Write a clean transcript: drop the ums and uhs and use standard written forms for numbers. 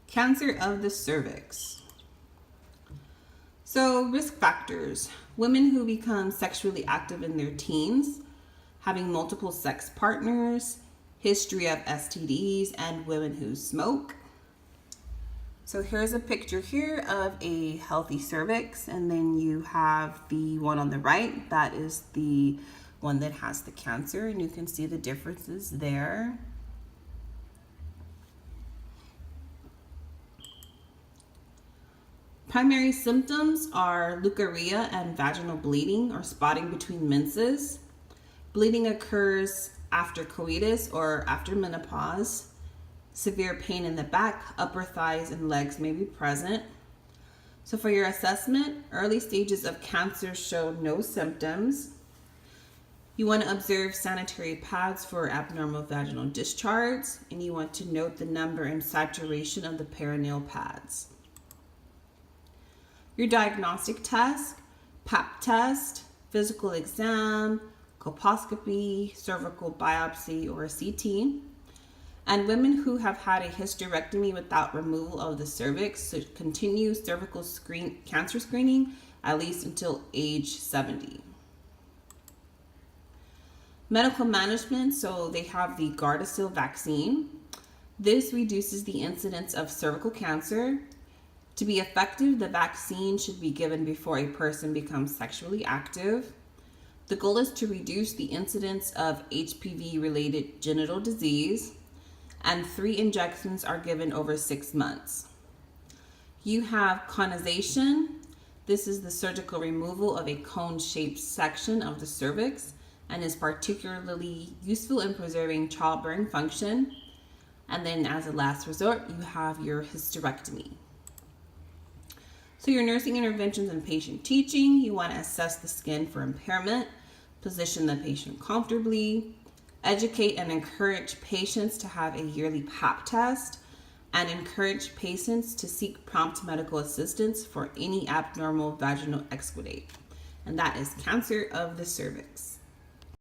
Cancer of the cervix. So, risk factors. Women who become sexually active in their teens, having multiple sex partners, history of STDs, and women who smoke. So here's a picture here of a healthy cervix, and then you have the one on the right. That is the one that has the cancer, and you can see the differences there. Primary symptoms are leukorrhea and vaginal bleeding or spotting between menses. Bleeding occurs after coitus or after menopause. Severe pain in the back, upper thighs, and legs may be present. So for your assessment, early stages of cancer show no symptoms. You want to observe sanitary pads for abnormal vaginal discharge, and you want to note the number and saturation of the perineal pads. Your diagnostic task, pap test, physical exam, colposcopy, cervical biopsy, or a CT. And women who have had a hysterectomy without removal of the cervix should continue cervical cancer screening at least until age 70. Medical management, so they have the Gardasil vaccine. This reduces the incidence of cervical cancer. To be effective, the vaccine should be given before a person becomes sexually active. The goal is to reduce the incidence of HPV-related genital disease, and 3 injections are given over 6 months. You have conization. This is the surgical removal of a cone-shaped section of the cervix and is particularly useful in preserving childbearing function. And then as a last resort, you have your hysterectomy. So your nursing interventions and patient teaching, you want to assess the skin for impairment, position the patient comfortably, educate and encourage patients to have a yearly pap test, and encourage patients to seek prompt medical assistance for any abnormal vaginal exudate. And that is cancer of the cervix.